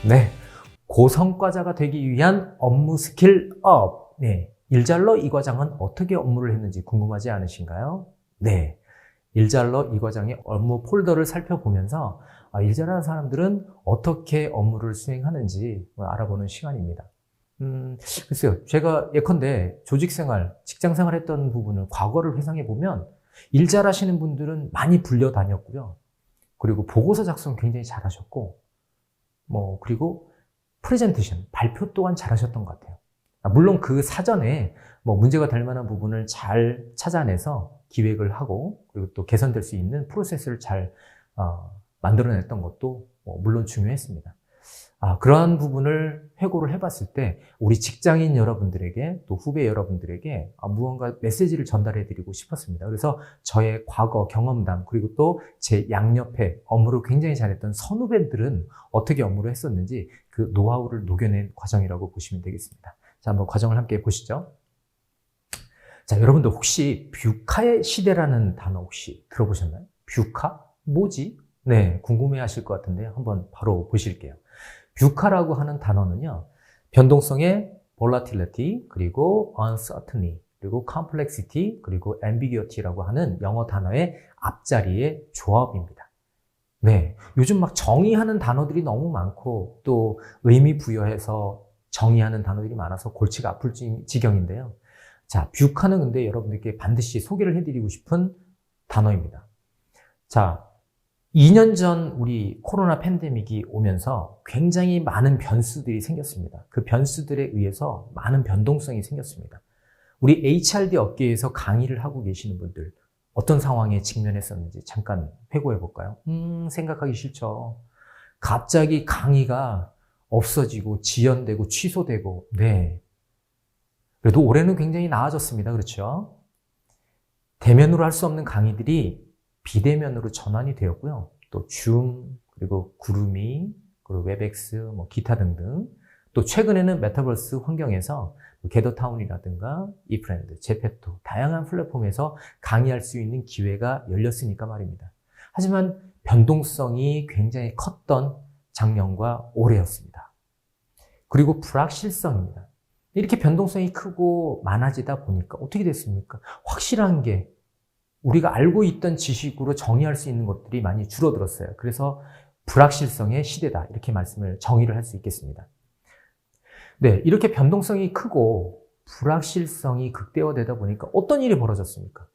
네, 고성과자가 되기 위한 업무 스킬 업. 네, 일잘러 이 과장은 어떻게 업무를 했는지 궁금하지 않으신가요? 네, 일잘러 이 과장의 업무 폴더를 살펴보면서 일잘하는 사람들은 어떻게 업무를 수행하는지 알아보는 시간입니다. 글쎄요, 제가 예컨대 조직생활, 직장생활 했던 부분을 과거를 회상해 보면 일 잘하시는 분들은 많이 불려 다녔고요. 그리고 보고서 작성 굉장히 잘하셨고, 그리고 프레젠테이션, 발표 또한 잘하셨던 것 같아요. 물론 그 사전에 문제가 될 만한 부분을 잘 찾아내서 기획을 하고, 그리고 또 개선될 수 있는 프로세스를 잘 만들어냈던 것도 물론 중요했습니다. 그러한 부분을 회고를 해봤을 때 우리 직장인 여러분들에게 또 후배 여러분들에게 무언가 메시지를 전달해드리고 싶었습니다. 그래서 저의 과거 경험담 그리고 또 제 양옆에 업무를 굉장히 잘했던 선후배들은 어떻게 업무를 했었는지 그 노하우를 녹여낸 과정이라고 보시면 되겠습니다. 자, 한번 과정을 함께 보시죠. 자, 여러분들 혹시 뷰카의 시대라는 단어 혹시 들어보셨나요? 뷰카? 뭐지? 네, 궁금해하실 것 같은데요. 한번 바로 보실게요. 뷰카라고 하는 단어는요, 변동성의 volatility, 그리고 uncertainty, 그리고 complexity, 그리고 ambiguity라고 하는 영어 단어의 앞자리의 조합입니다. 네, 요즘 막 정의하는 단어들이 너무 많고 또 의미 부여해서 정의하는 단어들이 많아서 골치가 아플 지경인데요. 자, 뷰카는 근데 여러분들께 반드시 소개를 해드리고 싶은 단어입니다. 자, 2년 전 우리 코로나 팬데믹이 오면서 굉장히 많은 변수들이 생겼습니다. 그 변수들에 의해서 많은 변동성이 생겼습니다. 우리 HRD 업계에서 강의를 하고 계시는 분들 어떤 상황에 직면했었는지 잠깐 회고해 볼까요? 생각하기 싫죠. 갑자기 강의가 없어지고 지연되고 취소되고, 네. 그래도 올해는 굉장히 나아졌습니다. 그렇죠? 대면으로 할 수 없는 강의들이 비대면으로 전환이 되었고요. 또 줌, 그리고 구루미, 그리고 웹엑스, 기타 등등. 또 최근에는 메타버스 환경에서 게더타운이라든가 이프렌드, 제페토 다양한 플랫폼에서 강의할 수 있는 기회가 열렸으니까 말입니다. 하지만 변동성이 굉장히 컸던 작년과 올해였습니다. 그리고 불확실성입니다. 이렇게 변동성이 크고 많아지다 보니까 어떻게 됐습니까? 확실한 게 우리가 알고 있던 지식으로 정의할 수 있는 것들이 많이 줄어들었어요. 그래서 불확실성의 시대다. 이렇게 정의를 할 수 있겠습니다. 네, 이렇게 변동성이 크고 불확실성이 극대화되다 보니까 어떤 일이 벌어졌습니까?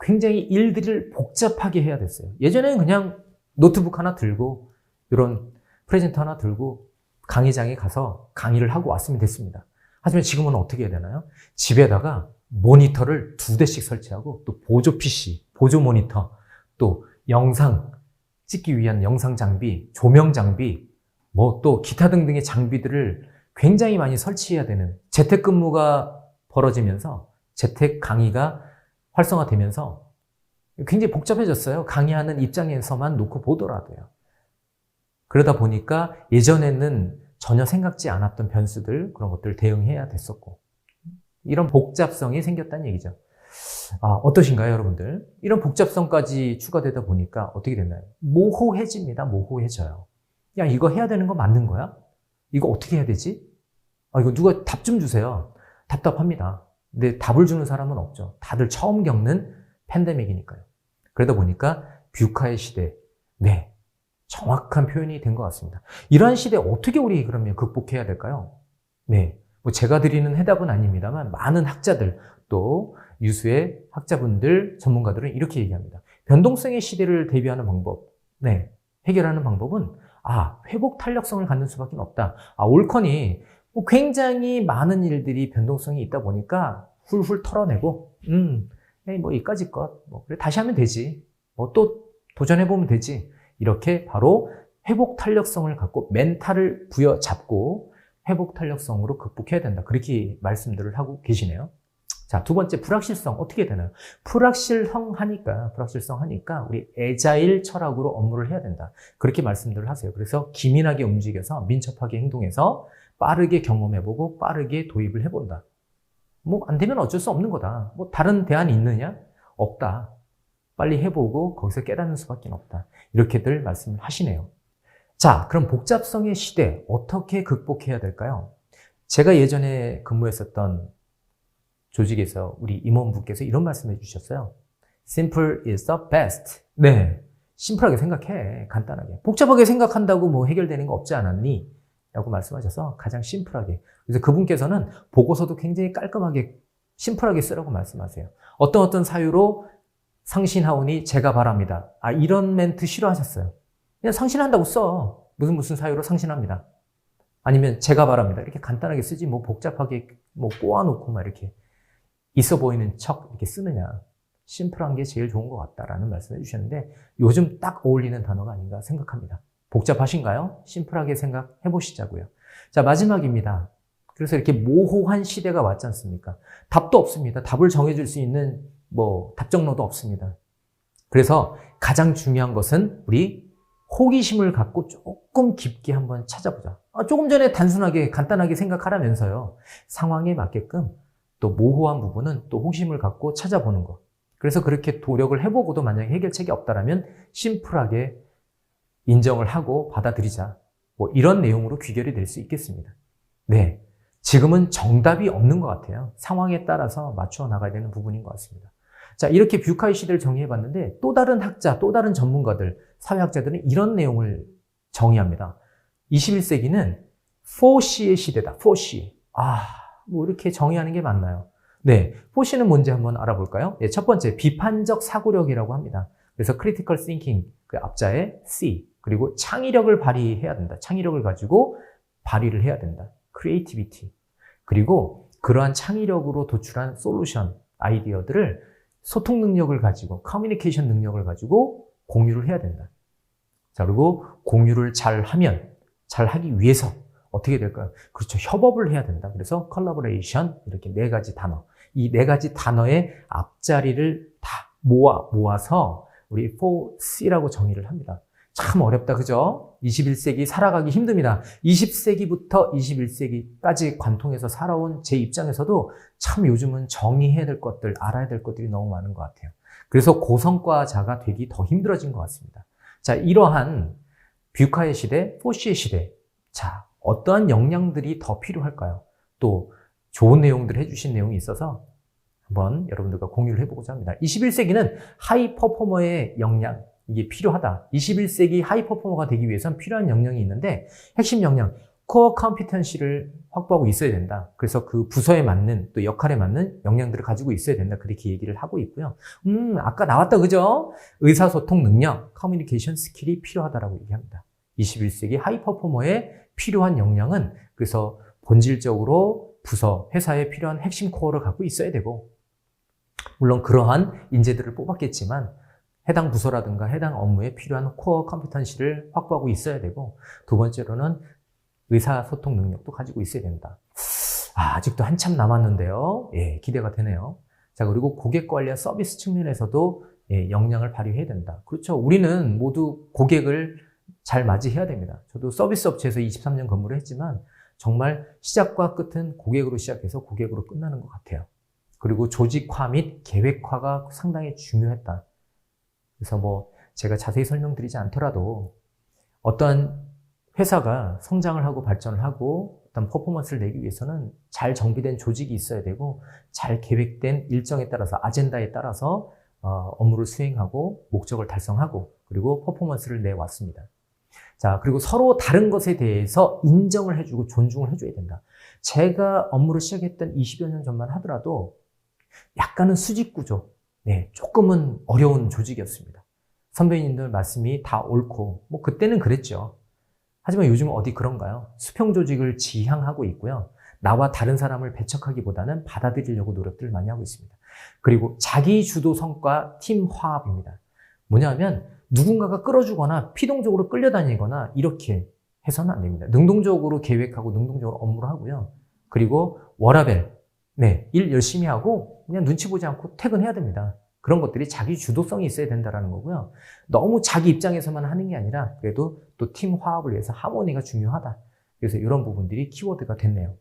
굉장히 일들을 복잡하게 해야 됐어요. 예전에는 그냥 노트북 하나 들고 이런 프레젠터 하나 들고 강의장에 가서 강의를 하고 왔으면 됐습니다. 하지만 지금은 어떻게 해야 되나요? 집에다가 모니터를 2대씩 설치하고 또 보조 PC, 보조 모니터, 또 영상 찍기 위한 영상 장비, 조명 장비, 또 기타 등등의 장비들을 굉장히 많이 설치해야 되는 재택근무가 벌어지면서 재택 강의가 활성화되면서 굉장히 복잡해졌어요. 강의하는 입장에서만 놓고 보더라도요. 그러다 보니까 예전에는 전혀 생각지 않았던 변수들, 그런 것들을 대응해야 됐었고, 이런 복잡성이 생겼다는 얘기죠. 어떠신가요, 여러분들? 이런 복잡성까지 추가되다 보니까 어떻게 됐나요? 모호해집니다. 모호해져요. 야, 이거 해야 되는 거 맞는 거야? 이거 어떻게 해야 되지? 이거 누가 답 좀 주세요. 답답합니다. 근데 답을 주는 사람은 없죠. 다들 처음 겪는 팬데믹이니까요. 그러다 보니까 뷰카의 시대. 네. 정확한 표현이 된 것 같습니다. 이러한 시대에 어떻게 우리 그러면 극복해야 될까요? 네. 제가 드리는 해답은 아닙니다만 많은 학자들 또 유수의 학자분들, 전문가들은 이렇게 얘기합니다. 변동성의 시대를 대비하는 방법, 네, 해결하는 방법은 회복 탄력성을 갖는 수밖에 없다. 옳거니 굉장히 많은 일들이 변동성이 있다 보니까 훌훌 털어내고 이까짓 것, 그래 다시 하면 되지. 또 도전해보면 되지. 이렇게 바로 회복 탄력성을 갖고 멘탈을 부여잡고 회복 탄력성으로 극복해야 된다. 그렇게 말씀들을 하고 계시네요. 자, 두 번째, 불확실성. 어떻게 되나요? 불확실성 하니까 우리 애자일 철학으로 업무를 해야 된다. 그렇게 말씀들을 하세요. 그래서 기민하게 움직여서 민첩하게 행동해서 빠르게 경험해보고 빠르게 도입을 해본다. 안 되면 어쩔 수 없는 거다. 다른 대안이 있느냐? 없다. 빨리 해보고 거기서 깨닫는 수밖에 없다. 이렇게들 말씀을 하시네요. 자, 그럼 복잡성의 시대 어떻게 극복해야 될까요? 제가 예전에 근무했었던 조직에서 우리 임원분께서 이런 말씀해 주셨어요. Simple is the best. 네. 심플하게 생각해. 간단하게. 복잡하게 생각한다고 뭐 해결되는 거 없지 않았니? 라고 말씀하셔서 가장 심플하게. 그래서 그분께서는 보고서도 굉장히 깔끔하게 심플하게 쓰라고 말씀하세요. 어떤 사유로 상신하오니 제가 바랍니다. 아, 이런 멘트 싫어하셨어요. 그냥 상신한다고 써. 무슨 사유로 상신합니다. 아니면 제가 바랍니다. 이렇게 간단하게 쓰지 뭐 복잡하게 뭐 꼬아놓고 막 이렇게 있어 보이는 척 이렇게 쓰느냐. 심플한 게 제일 좋은 것 같다라는 말씀을 해주셨는데 요즘 딱 어울리는 단어가 아닌가 생각합니다. 복잡하신가요? 심플하게 생각해 보시자고요. 자, 마지막입니다. 그래서 이렇게 모호한 시대가 왔지 않습니까? 답도 없습니다. 답을 정해줄 수 있는 뭐 답정너도 없습니다. 그래서 가장 중요한 것은 우리 호기심을 갖고 조금 깊게 한번 찾아보자. 조금 전에 단순하게 간단하게 생각하라면서요. 상황에 맞게끔 또 모호한 부분은 또 호기심을 갖고 찾아보는 거. 그래서 그렇게 노력을 해보고도 만약에 해결책이 없다라면 심플하게 인정을 하고 받아들이자. 뭐 이런 내용으로 귀결이 될 수 있겠습니다. 네. 지금은 정답이 없는 것 같아요. 상황에 따라서 맞추어 나가야 되는 부분인 것 같습니다. 자, 이렇게 뷰카의 시대를 정의해봤는데 또 다른 학자, 또 다른 전문가들, 사회학자들은 이런 내용을 정의합니다. 21세기는 4C의 시대다. 4C. 뭐 이렇게 정의하는 게 맞나요? 네, 4C는 뭔지 한번 알아볼까요? 네, 첫 번째, 비판적 사고력이라고 합니다. 그래서 critical thinking, 그 앞자에 C, 그리고 창의력을 발휘해야 된다. 창의력을 가지고 발휘를 해야 된다. creativity. 그리고 그러한 창의력으로 도출한 솔루션, 아이디어들을 소통 능력을 가지고, 커뮤니케이션 능력을 가지고 공유를 해야 된다. 자, 그리고 공유를 잘 하기 위해서 어떻게 될까요? 그렇죠. 협업을 해야 된다. 그래서 collaboration, 이렇게 네 가지 단어. 이 네 가지 단어의 앞자리를 다 모아서 우리 4C라고 정의를 합니다. 참 어렵다, 그죠? 21세기 살아가기 힘듭니다. 20세기부터 21세기까지 관통해서 살아온 제 입장에서도 참 요즘은 정의해야 될 것들, 알아야 될 것들이 너무 많은 것 같아요. 그래서 고성과자가 되기 더 힘들어진 것 같습니다. 자, 이러한 뷰카의 시대, 4C의 시대. 자, 어떠한 역량들이 더 필요할까요? 또 좋은 내용들을 해주신 내용이 있어서 한번 여러분들과 공유를 해보고자 합니다. 21세기는 하이 퍼포머의 역량, 이게 필요하다. 21세기 하이 퍼포머가 되기 위해서는 필요한 역량이 있는데 핵심 역량, 코어 컴피턴시를 확보하고 있어야 된다. 그래서 그 부서에 맞는 또 역할에 맞는 역량들을 가지고 있어야 된다. 그렇게 얘기를 하고 있고요. 아까 나왔다, 그죠? 의사소통 능력, 커뮤니케이션 스킬이 필요하다라고 얘기합니다. 21세기 하이 퍼포머에 필요한 역량은 그래서 본질적으로 부서, 회사에 필요한 핵심 코어를 갖고 있어야 되고 물론 그러한 인재들을 뽑았겠지만 해당 부서라든가 해당 업무에 필요한 코어 컴피턴시를 확보하고 있어야 되고 두 번째로는 의사소통 능력도 가지고 있어야 된다. 아직도 한참 남았는데요. 예, 기대가 되네요. 자, 그리고 고객 관리와 서비스 측면에서도 역량을 발휘해야 된다. 그렇죠. 우리는 모두 고객을 잘 맞이해야 됩니다. 저도 서비스 업체에서 23년 근무를 했지만 정말 시작과 끝은 고객으로 시작해서 고객으로 끝나는 것 같아요. 그리고 조직화 및 계획화가 상당히 중요했다. 그래서 뭐 제가 자세히 설명드리지 않더라도 어떠한 회사가 성장을 하고 발전을 하고 어떤 퍼포먼스를 내기 위해서는 잘 정비된 조직이 있어야 되고 잘 계획된 일정에 따라서 아젠다에 따라서 업무를 수행하고 목적을 달성하고 그리고 퍼포먼스를 내왔습니다. 자, 그리고 서로 다른 것에 대해서 인정을 해주고 존중을 해줘야 된다. 제가 업무를 시작했던 20여 년 전만 하더라도 약간은 수직 구조, 네, 조금은 어려운 조직이었습니다. 선배님들 말씀이 다 옳고, 뭐 그때는 그랬죠. 하지만 요즘은 어디 그런가요? 수평 조직을 지향하고 있고요. 나와 다른 사람을 배척하기보다는 받아들이려고 노력들을 많이 하고 있습니다. 그리고 자기 주도성과 팀 화합입니다. 뭐냐면 누군가가 끌어주거나 피동적으로 끌려다니거나 이렇게 해서는 안 됩니다. 능동적으로 계획하고 능동적으로 업무를 하고요. 그리고 워라밸, 네, 일 열심히 하고 그냥 눈치 보지 않고 퇴근해야 됩니다. 그런 것들이 자기 주도성이 있어야 된다는 거고요. 너무 자기 입장에서만 하는 게 아니라 그래도 또 팀 화합을 위해서 하모니가 중요하다. 그래서 이런 부분들이 키워드가 됐네요.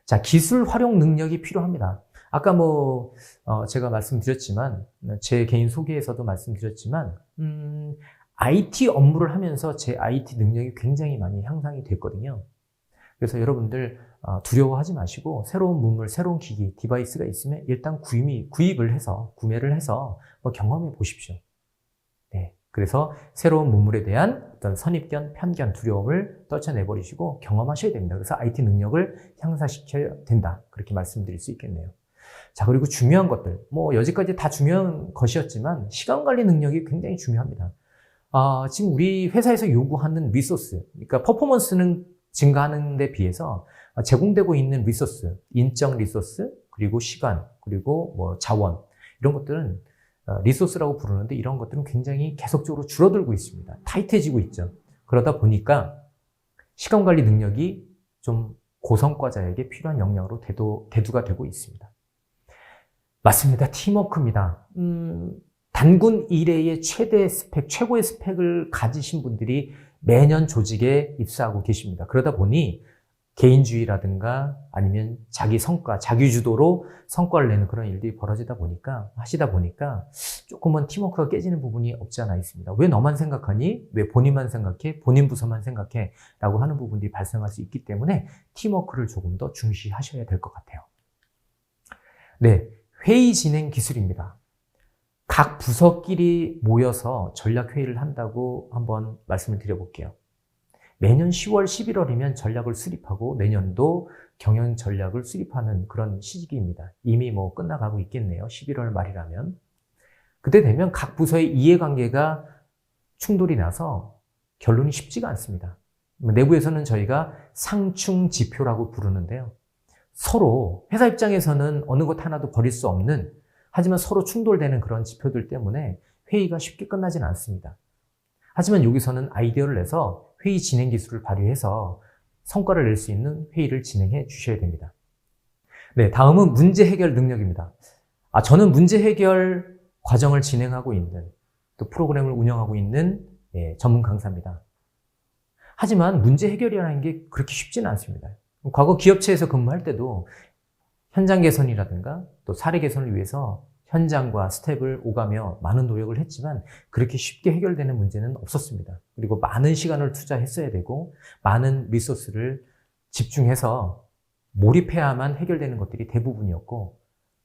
자, 기술 활용 능력이 필요합니다. 아까 제가 말씀드렸지만, 제 개인 소개에서도 말씀드렸지만, IT 업무를 하면서 제 IT 능력이 굉장히 많이 향상이 됐거든요. 그래서 여러분들 두려워하지 마시고 새로운 문물, 새로운 기기, 디바이스가 있으면 일단 구매를 해서 경험해 보십시오. 네. 그래서 새로운 문물에 대한 어떤 선입견, 편견, 두려움을 떨쳐내버리시고 경험하셔야 됩니다. 그래서 IT 능력을 향상시켜야 된다. 그렇게 말씀드릴 수 있겠네요. 자, 그리고 중요한 것들. 여지까지 다 중요한 것이었지만 시간 관리 능력이 굉장히 중요합니다. 지금 우리 회사에서 요구하는 리소스, 그러니까 퍼포먼스는 증가하는 데 비해서 제공되고 있는 리소스, 인적 리소스, 그리고 시간, 그리고 자원, 이런 것들은 리소스라고 부르는데 이런 것들은 굉장히 계속적으로 줄어들고 있습니다. 타이트해지고 있죠. 그러다 보니까 시간 관리 능력이 좀 고성과자에게 필요한 역량으로 대두가 되고 있습니다. 맞습니다. 팀워크입니다. 단군 이래의 최대 스펙, 최고의 스펙을 가지신 분들이 매년 조직에 입사하고 계십니다. 그러다 보니 개인주의라든가 아니면 자기 성과, 자기 주도로 성과를 내는 그런 일들이 하시다 보니까 조금은 팀워크가 깨지는 부분이 없지 않아 있습니다. 왜 너만 생각하니? 왜 본인만 생각해? 본인 부서만 생각해? 라고 하는 부분들이 발생할 수 있기 때문에 팀워크를 조금 더 중시하셔야 될 것 같아요. 네, 회의 진행 기술입니다. 각 부서끼리 모여서 전략회의를 한다고 한번 말씀을 드려볼게요. 매년 10월, 11월이면 전략을 수립하고 내년도 경영 전략을 수립하는 그런 시기입니다. 이미 끝나가고 있겠네요. 11월 말이라면. 그때 되면 각 부서의 이해관계가 충돌이 나서 결론이 쉽지가 않습니다. 내부에서는 저희가 상충지표라고 부르는데요. 서로 회사 입장에서는 어느 것 하나도 버릴 수 없는, 하지만 서로 충돌되는 그런 지표들 때문에 회의가 쉽게 끝나지는 않습니다. 하지만 여기서는 아이디어를 내서 회의 진행 기술을 발휘해서 성과를 낼 수 있는 회의를 진행해 주셔야 됩니다. 네, 다음은 문제 해결 능력입니다. 저는 문제 해결 과정을 진행하고 있는, 또 프로그램을 운영하고 있는 전문 강사입니다. 하지만 문제 해결이라는 게 그렇게 쉽지는 않습니다. 과거 기업체에서 근무할 때도 현장 개선이라든가 또 사례 개선을 위해서 현장과 스텝을 오가며 많은 노력을 했지만 그렇게 쉽게 해결되는 문제는 없었습니다. 그리고 많은 시간을 투자했어야 되고 많은 리소스를 집중해서 몰입해야만 해결되는 것들이 대부분이었고,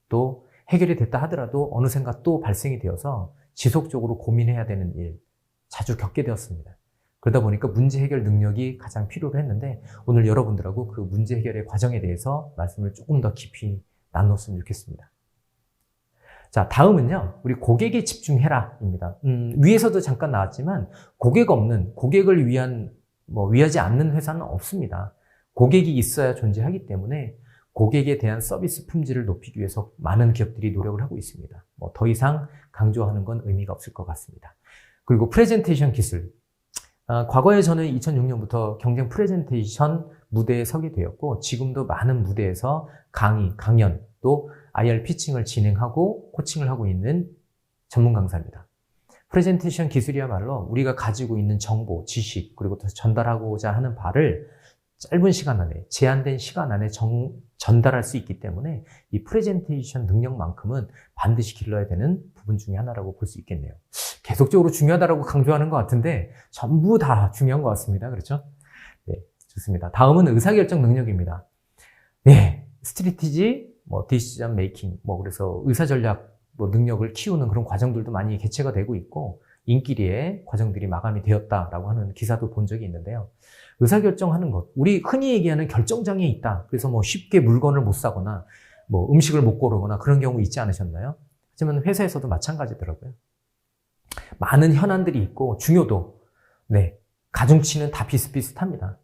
또 해결이 됐다 하더라도 어느샌가 또 발생이 되어서 지속적으로 고민해야 되는 일 자주 겪게 되었습니다. 그러다 보니까 문제 해결 능력이 가장 필요로 했는데 오늘 여러분들하고 그 문제 해결의 과정에 대해서 말씀을 조금 더 깊이 나눴으면 좋겠습니다. 자, 다음은요, 우리 고객에 집중해라입니다. 위에서도 잠깐 나왔지만 고객을 위하지 않는 회사는 없습니다. 고객이 있어야 존재하기 때문에 고객에 대한 서비스 품질을 높이기 위해서 많은 기업들이 노력을 하고 있습니다. 더 이상 강조하는 건 의미가 없을 것 같습니다. 그리고 프레젠테이션 기술. 과거에 저는 2006년부터 경쟁 프레젠테이션 무대에 서게 되었고, 지금도 많은 무대에서 강연, 또 IR 피칭을 진행하고 코칭을 하고 있는 전문 강사입니다. 프레젠테이션 기술이야말로 우리가 가지고 있는 정보, 지식, 그리고 또 전달하고자 하는 바를 짧은 시간 안에, 제한된 시간 안에 전달할 수 있기 때문에 이 프레젠테이션 능력만큼은 반드시 길러야 되는 부분 중에 하나라고 볼 수 있겠네요. 계속적으로 중요하다고 강조하는 것 같은데 전부 다 중요한 것 같습니다. 그렇죠? 네, 좋습니다. 다음은 의사결정 능력입니다. 네, 스트래티지, 디시전 메이킹, 그래서 의사전략 능력을 키우는 그런 과정들도 많이 개최가 되고 있고, 인기리에 과정들이 마감이 되었다라고 하는 기사도 본 적이 있는데요. 의사결정하는 것, 우리 흔히 얘기하는 결정장애 있다. 그래서 쉽게 물건을 못 사거나 음식을 못 고르거나 그런 경우 있지 않으셨나요? 하지만 회사에서도 마찬가지더라고요. 많은 현안들이 있고 중요도, 가중치는 다 비슷비슷합니다.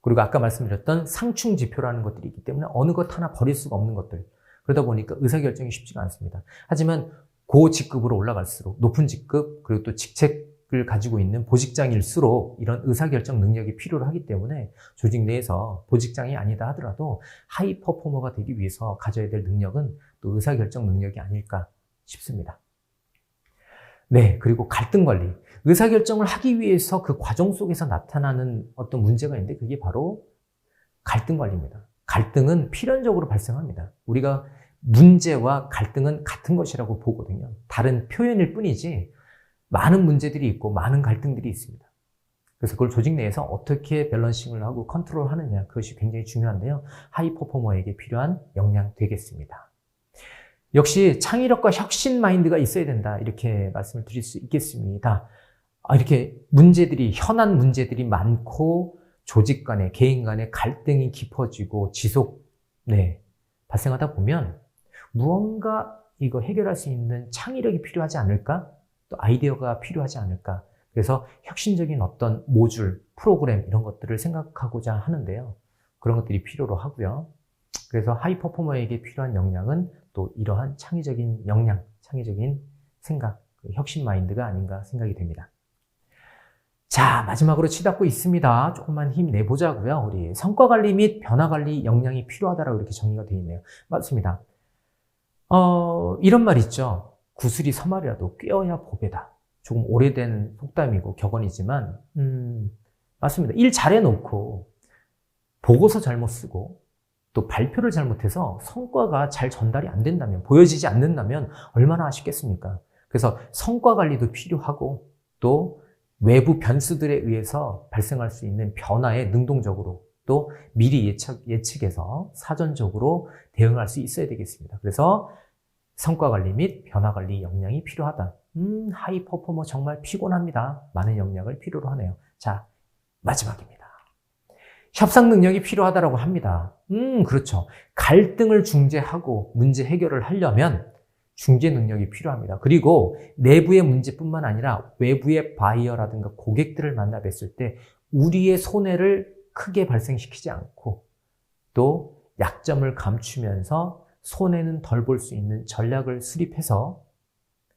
그리고 아까 말씀드렸던 상충지표라는 것들이 있기 때문에 어느 것 하나 버릴 수가 없는 것들. 그러다 보니까 의사결정이 쉽지가 않습니다. 하지만 고직급으로 올라갈수록, 높은 직급, 그리고 또 직책을 가지고 있는 보직장일수록 이런 의사결정 능력이 필요로 하기 때문에 조직 내에서 보직장이 아니다 하더라도 하이 퍼포머가 되기 위해서 가져야 될 능력은 또 의사결정 능력이 아닐까 싶습니다. 네, 그리고 갈등 관리. 의사결정을 하기 위해서 그 과정 속에서 나타나는 어떤 문제가 있는데 그게 바로 갈등 관리입니다. 갈등은 필연적으로 발생합니다. 우리가 문제와 갈등은 같은 것이라고 보거든요. 다른 표현일 뿐이지 많은 문제들이 있고 많은 갈등들이 있습니다. 그래서 그걸 조직 내에서 어떻게 밸런싱을 하고 컨트롤하느냐, 그것이 굉장히 중요한데요. 하이 퍼포머에게 필요한 역량 되겠습니다. 역시 창의력과 혁신 마인드가 있어야 된다, 이렇게 말씀을 드릴 수 있겠습니다. 이렇게 현안 문제들이 많고 조직 간에, 개인 간에 갈등이 깊어지고 발생하다 보면 무언가 이거 해결할 수 있는 창의력이 필요하지 않을까? 또 아이디어가 필요하지 않을까? 그래서 혁신적인 어떤 모듈, 프로그램 이런 것들을 생각하고자 하는데요. 그런 것들이 필요로 하고요. 그래서 하이 퍼포머에게 필요한 역량은 또 이러한 창의적인 역량, 창의적인 생각, 혁신 마인드가 아닌가 생각이 됩니다. 자, 마지막으로 치닫고 있습니다. 조금만 힘내보자고요. 우리 성과관리 및 변화관리 역량이 필요하다라고 이렇게 정의가 되어 있네요. 맞습니다. 이런 말 있죠. 구슬이 서말이라도 꿰어야 보배다. 조금 오래된 속담이고 격언이지만 맞습니다. 일 잘해놓고 보고서 잘못 쓰고 또 발표를 잘못해서 성과가 잘 전달이 안 된다면, 보여지지 않는다면 얼마나 아쉽겠습니까? 그래서 성과 관리도 필요하고 또 외부 변수들에 의해서 발생할 수 있는 변화에 능동적으로 또 미리 예측해서 사전적으로 대응할 수 있어야 되겠습니다. 그래서 성과 관리 및 변화 관리 역량이 필요하다. 하이 퍼포머 정말 피곤합니다. 많은 역량을 필요로 하네요. 자, 마지막입니다. 협상 능력이 필요하다고 합니다. 그렇죠. 갈등을 중재하고 문제 해결을 하려면 중재 능력이 필요합니다. 그리고 내부의 문제뿐만 아니라 외부의 바이어라든가 고객들을 만나 뵀을 때 우리의 손해를 크게 발생시키지 않고 또 약점을 감추면서 손해는 덜 볼 수 있는 전략을 수립해서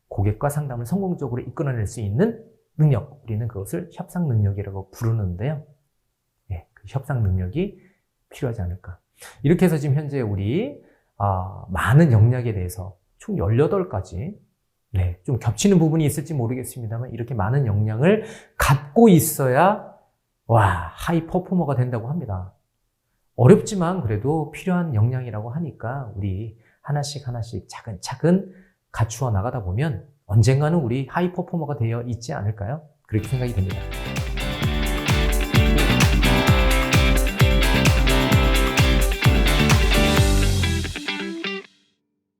고객과 상담을 성공적으로 이끌어낼 수 있는 능력, 우리는 그것을 협상 능력이라고 부르는데요. 그 협상 능력이 필요하지 않을까. 이렇게 해서 지금 현재 우리 많은 역량에 대해서 총 18가지, 좀 겹치는 부분이 있을지 모르겠습니다만 이렇게 많은 역량을 갖고 있어야 하이 퍼포머가 된다고 합니다. 어렵지만 그래도 필요한 역량이라고 하니까 우리 하나씩 차근차근 갖추어 나가다 보면 언젠가는 우리 하이 퍼포머가 되어 있지 않을까요? 그렇게 생각이 됩니다.